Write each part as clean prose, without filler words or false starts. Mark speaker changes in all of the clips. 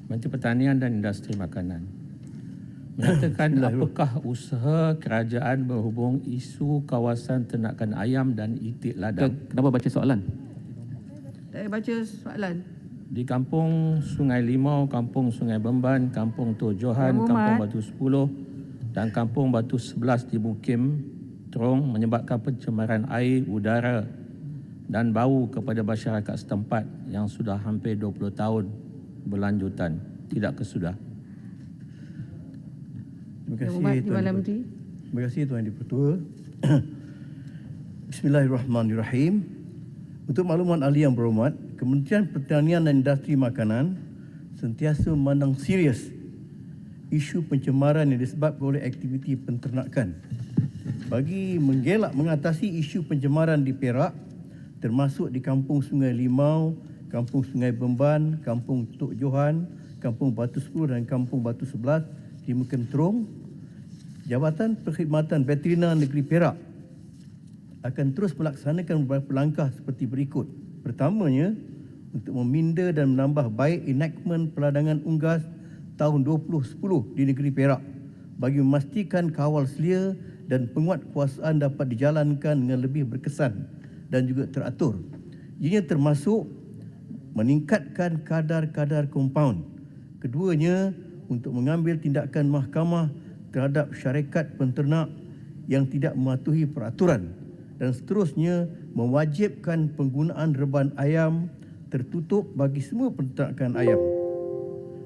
Speaker 1: Menteri Pertanian dan Industri Makanan menyatakan apakah usaha kerajaan berhubung isu kawasan ternakan ayam dan itik ladang.
Speaker 2: Kenapa baca soalan?
Speaker 3: Saya baca soalan.
Speaker 1: Di Kampung Sungai Limau, Kampung Sungai Bemban, Kampung Tok Johan, Kampung Batu 10 dan Kampung Batu 11 di Mukim Terong menyebabkan pencemaran air, udara dan bau kepada masyarakat setempat yang sudah hampir 20 tahun berlanjutan, tidak kesudah.
Speaker 4: Terima kasih Terima kasih Tuan Di-Pertua. Bismillahirrahmanirrahim. Untuk makluman ahli yang berhormat, Kementerian Pertanian dan Industri Makanan sentiasa memandang serius isu pencemaran yang disebabkan oleh aktiviti penternakan. Bagi mengelak mengatasi isu pencemaran di Perak, termasuk di Kampung Sungai Limau, Kampung Sungai Bemban, Kampung Tok Johan, Kampung Batu 10 dan Kampung Batu 11 di Mukim Terong, Jabatan Perkhidmatan Veteriner Negeri Perak akan terus melaksanakan beberapa langkah seperti berikut. Pertamanya, untuk meminda dan menambah baik enactment peladangan unggas tahun 2010 di negeri Perak bagi memastikan kawal selia dan penguatkuasaan dapat dijalankan dengan lebih berkesan dan juga teratur. Ianya termasuk meningkatkan kadar-kadar kompaun. Keduanya, untuk mengambil tindakan mahkamah terhadap syarikat penternak yang tidak mematuhi peraturan, dan seterusnya mewajibkan penggunaan reban ayam tertutup bagi semua penternakan ayam.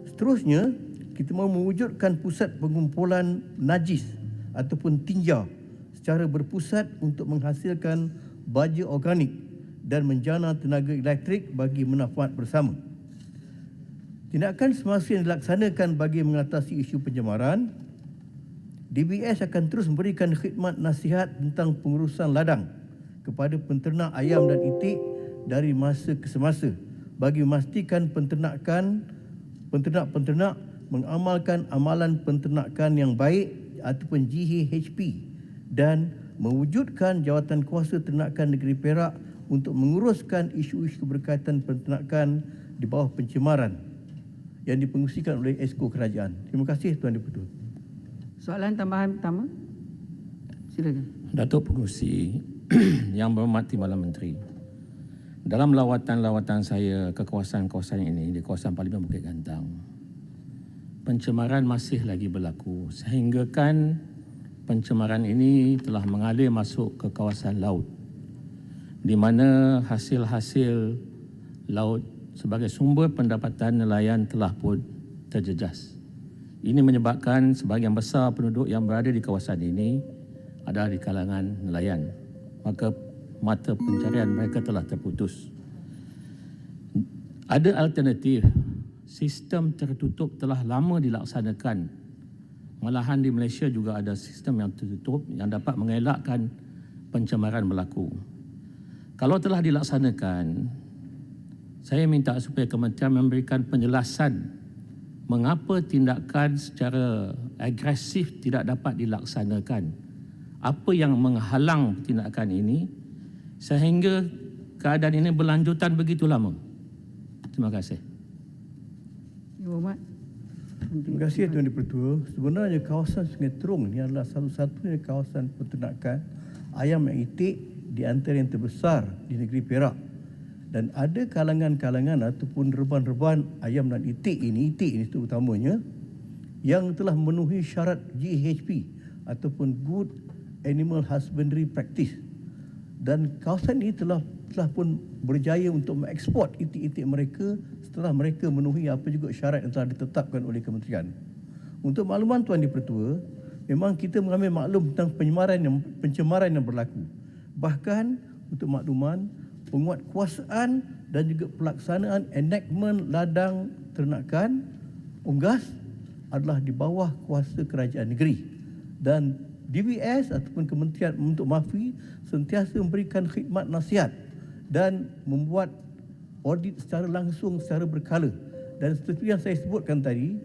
Speaker 4: Seterusnya, kita mahu mewujudkan pusat pengumpulan najis ataupun tinja secara berpusat untuk menghasilkan baja organik dan menjana tenaga elektrik bagi manfaat bersama. Tindakan semasa yang dilaksanakan bagi mengatasi isu pencemaran, DBS akan terus memberikan khidmat nasihat tentang pengurusan ladang kepada penternak ayam dan itik dari masa ke semasa bagi memastikan penternak-penternak mengamalkan amalan penternakan yang baik ataupun GHP dan mewujudkan jawatan kuasa ternakan negeri Perak untuk menguruskan isu-isu berkaitan penternakan di bawah pencemaran yang dipengerusikan oleh Esko Kerajaan. Terima kasih Tuan Di-Pertua.
Speaker 3: Soalan tambahan pertama. Silakan.
Speaker 1: Datuk Pengerusi yang berhormat Timbalan Menteri, dalam lawatan-lawatan saya ke kawasan-kawasan ini di kawasan Parlimen Bukit Gantang, pencemaran masih lagi berlaku sehinggakan pencemaran ini telah mengalir masuk ke kawasan laut di mana hasil-hasil laut sebagai sumber pendapatan nelayan telah pun terjejas. Ini menyebabkan sebahagian besar penduduk yang berada di kawasan ini adalah di kalangan nelayan. Maka mata pencarian mereka telah terputus. Ada alternatif. Sistem tertutup telah lama dilaksanakan. Malahan di Malaysia juga ada sistem yang tertutup yang dapat mengelakkan pencemaran berlaku. Kalau telah dilaksanakan, saya minta supaya kementerian memberikan penjelasan mengapa tindakan secara agresif tidak dapat dilaksanakan. Apa yang menghalang tindakan ini sehingga keadaan ini berlanjutan begitu lama? Terima kasih.
Speaker 4: Terima kasih Tuan Di-Pertua. Sebenarnya kawasan Sungai Terong ini adalah satu-satunya kawasan peternakan ayam yang itik di antara yang terbesar di negeri Perak. Dan ada kalangan-kalangan ataupun reban-reban ayam dan itik ini terutamanya, yang telah memenuhi syarat GHP ataupun Good Animal Husbandry Practice. Dan kawasan ini telah pun berjaya untuk mengeksport itik-itik mereka setelah mereka memenuhi apa juga syarat yang telah ditetapkan oleh kementerian. Untuk makluman Tuan Di-Pertua, memang kita mengambil maklum tentang pencemaran yang berlaku. Bahkan untuk makluman, penguatkuasaan dan juga pelaksanaan enactment ladang ternakan unggas adalah di bawah kuasa kerajaan negeri, dan DBS ataupun Kementerian untuk MAFI sentiasa memberikan khidmat nasihat dan membuat audit secara langsung secara berkala. Dan seperti yang saya sebutkan tadi,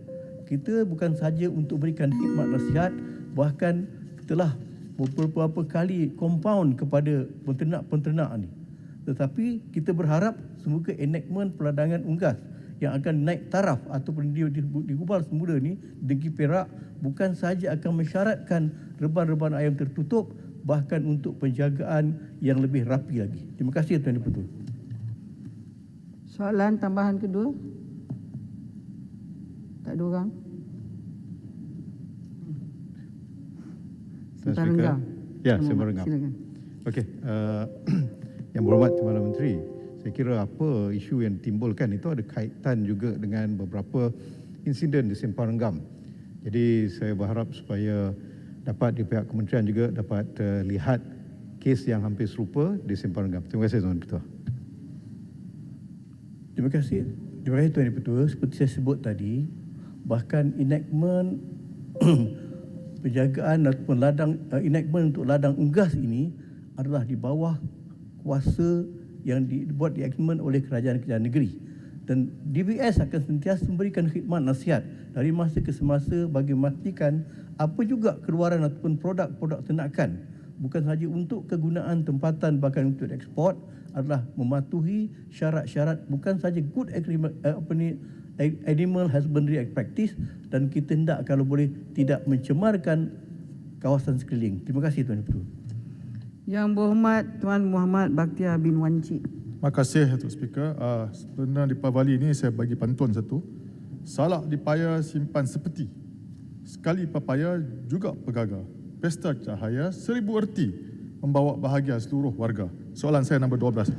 Speaker 4: kita bukan sahaja untuk berikan khidmat nasihat, bahkan telah beberapa kali compound kepada penternak-penternak ini. Tetapi kita berharap semoga enactment peladangan unggas yang akan naik taraf ataupun digubal semula ni Negeri Perak bukan sahaja akan mensyaratkan reban-reban ayam tertutup, bahkan untuk penjagaan yang lebih rapi lagi. Terima kasih Tuan Dipertua.
Speaker 3: Soalan tambahan kedua. Tak ada orang. Sementara Renggam.
Speaker 2: Ya, Sementara Renggam.
Speaker 3: Silakan.
Speaker 2: Okey, Yang Berhormat Timbalan Menteri, saya kira apa isu yang ditimbulkan itu ada kaitan juga dengan beberapa insiden di Simpang Renggam. Jadi saya berharap supaya dapat di pihak kementerian juga dapat lihat kes yang hampir serupa di Simpang Renggam. Terima kasih Tuan Ketua.
Speaker 4: Terima kasih. Terima kasih Tuan Dipertua. Seperti saya sebut tadi, bahkan enactment penjagaan ataupun enactment untuk ladang unggas ini adalah di bawah kuasa yang dibuat enactment oleh kerajaan-kerajaan negeri. Dan DBS akan sentiasa memberikan khidmat nasihat dari masa ke semasa bagi memastikan apa juga keluaran ataupun produk-produk ternakan bukan sahaja untuk kegunaan tempatan bahkan untuk ekspor adalah mematuhi syarat-syarat bukan sahaja good animal husbandry practice, dan kita hendak kalau boleh tidak mencemarkan kawasan sekeliling. Terima kasih Tuan Dipertua.
Speaker 3: Yang Berhormat Tuan Muhammad Bakhtiar bin Wancik.
Speaker 5: Terima kasih Datuk Speaker. Sebenarnya di Pavali ini saya bagi pantun satu. Salak dipaya simpan sepeti. Sekali papaya juga pegaga. Pesta cahaya 1000 erti membawa bahagia seluruh warga. Soalan saya nombor 12.